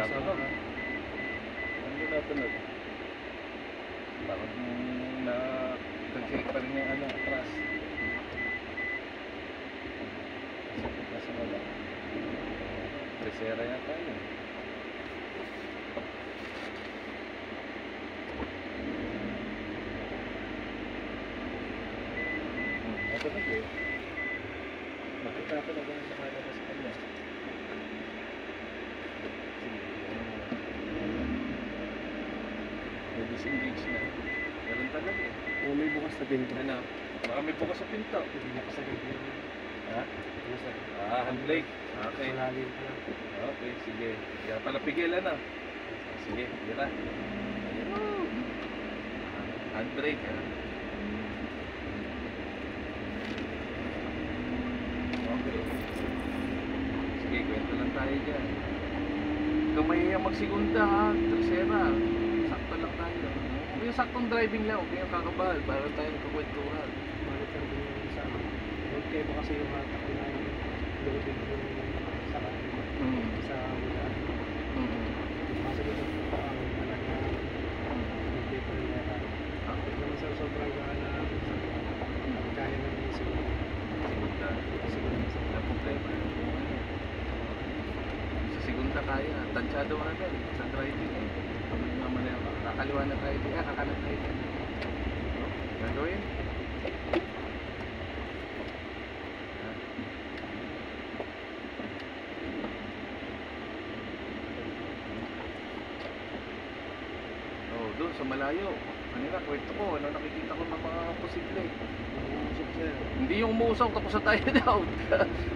natunog. Ano natunog? Parang nag-shake pa rin yung ano, atras. Nasa wala. Presera yata yun. Natunog eh. Makita ko na ba yung nakalabas sa kanya? May disengage na. Meron talaga eh. Oh, may bukas na pinto. Ano? Baka may bukas sa pinto. Hindi na kasagad yun. Ha? Handbrake. Okay. Malalim pa lang. Okay, sige. Kaya pala pigilan na. Sige, tira. Handbrake ha. Okay. Sige, kwento lang tayo dyan. Kamay ang magsigunda ha. Tercera. Sakto lang tayo. Kung yung saktong driving lang, huwag yung kakabal. Para tayo nagkakwentuhan. Monitor din yung sa amin. Okay ba kasi yung hatak na yung loading yung sa wala. Masagot ang parang talaga nag-paper nila. Bakit naman sa sobrang gana kaya ng isip. Sigunda. Sigunda. Problema yun. Sa segunda kaya. Tansyado ka agad. Sa driving eh. Mamaya ka. Kakaliwa na tayo. Kakanan tayo. Gagawin? Doon sa malayo. Kanina, kwento ko, ano nakikita ko ng mga posible. Umusok siya. Hindi yung umuusok, tapos na tayo down.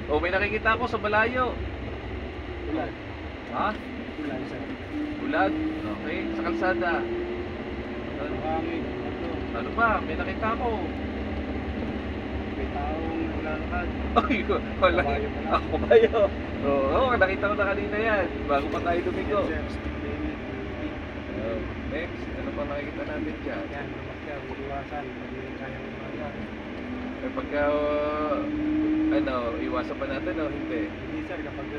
O may nakikita ko sa malayo. Ulan. Ha? Ulan sir. Ulan? Okay, sa kalsada. Ano kami? Ano ba? May nakita ko. May taong naglalakad. Ay, wala. Kabayo pala. Ako kabayo. Oo, nakita ko na kanina yan. Bago pa tayo dumigo. Next, ano pa nakikita natin dyan? Yan, mamakyaw, iwasan, hindi kayang umaga. Eh pagka, ano, iwasan pa natin o hindi? Hindi sir, kapag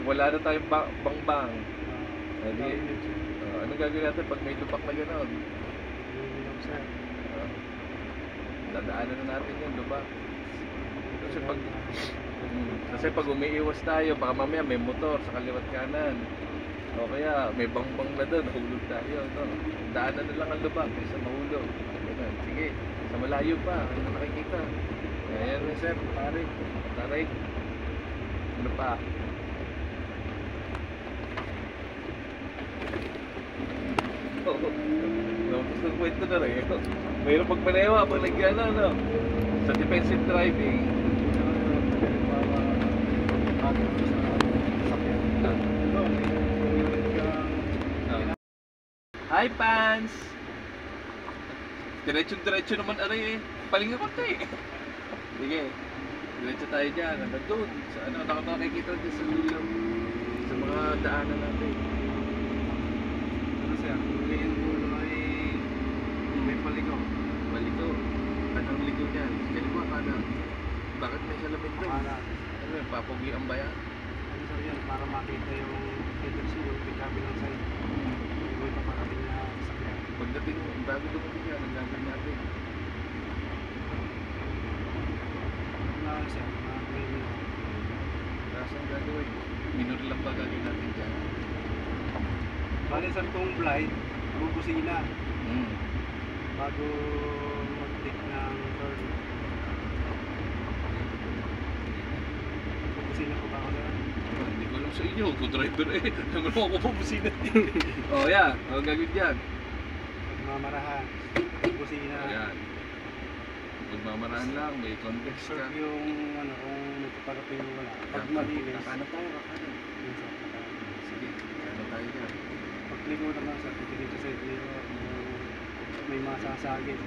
Wala na tayong bang-bang. Hindi. hindi Anong gagawin natin pag may lupak na gano'n? sir. Dadaanan na natin yung lupak. Kasi pag umiiwas tayo, baka mamaya may motor sa kaliwat kanan. O kaya may bang-bang na doon, nahulog tayo. No? Daanan na lang ang lubak kaysa mahulog. Sige, sa malayo pa, ano nakikita? Ayan, Sir, tarik. Tarik. Ano pa? Oo. Tapos ng kwento na rin. Mayroon pagpanewa pag nagyan no? Sa defensive driving. Hi, Pans! Diretso naman aray eh. Palinga ko eh. Sige. Diretso tayo dyan. Hanggang doon. Sa ano, nakakita din sa dulo. Sa mga daanan natin. Ano sir, ngayon dulo ay may paligaw. Baligo. Anong ligo dyan? Kaliwa ka na. Bakit may salamin doon? Para, Ano yun? Papogi ang bayan? ano sir yan, para makita yung agency, yung pagkabilang side. May paparating na sakyan. Pagdating, bago dumating yan, ang gagawin natin. Na sir, may Tapos ang gagawin, minor lang ba gagawin natin dyan? bali sir, kung blind, bubusina Hmm. bago mag-take ng turn. Bubusina ko ba ako sir? Hindi ko alam sa inyo, kung driver eh. Naman ako pupusina din. Oh, yan. Ang gagawin dyan. Pagmamarahan, bubusina. Ayan. Magmamarahan lang, may context Sir, ka. yung ano, kung may paparating o wala. Pag malinis, Kakanan tayo, kakanan. yun sir, kakain. Sige, kakanan tayo dyan. Pagligo naman sir, dito sa dito, may masasagin.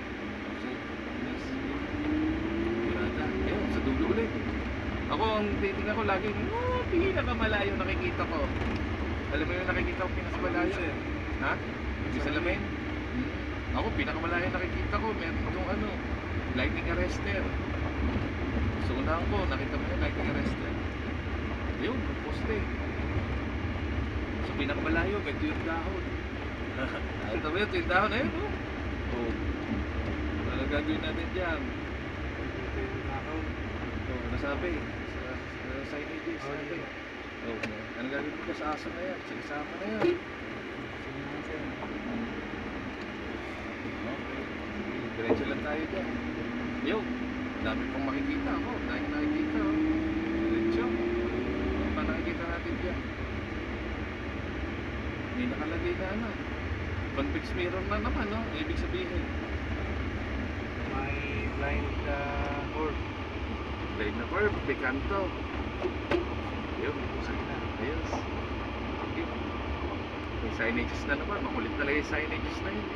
Okay, yes. Pirata. Ayun, sa dulo ulit. Ako, ang titingnan ko lagi, pinakamalayo nakikita ko. Alam mo yung nakikita ko pinakamalayo? Sir, Ha? Hindi salamin? Ako, pinakamalayo nakikita ko. Meron yung ano, lightning arrestor. So, unahan ko, nakita mo yung lightning arrestor. Ayun, poste. Sa pinakamalayo, may tuyong dahon. Ito ba yun, tuyong dahon na yun, oh. Oh. Ano gagawin natin dyan? Ito yung nakaw. Oh, nasabi, sa signages, Oh, sabi. yeah. Oh, ano gagawin ko sa aso na yan? Sinisama na yan. Sige naman sir. Okay. Diretso lang tayo dyan. Yo, dami pang makikita ako. Dahil nakikita, oh. Diretso. Ano pa nakikita natin dyan? May nakalagay na ano. Convex mirror na naman, no? Ibig sabihin. May blind orb. Blade na curve, may kanto. Yun, ayos. Okay. May signages na naman. Makulit talaga yung signages na yun.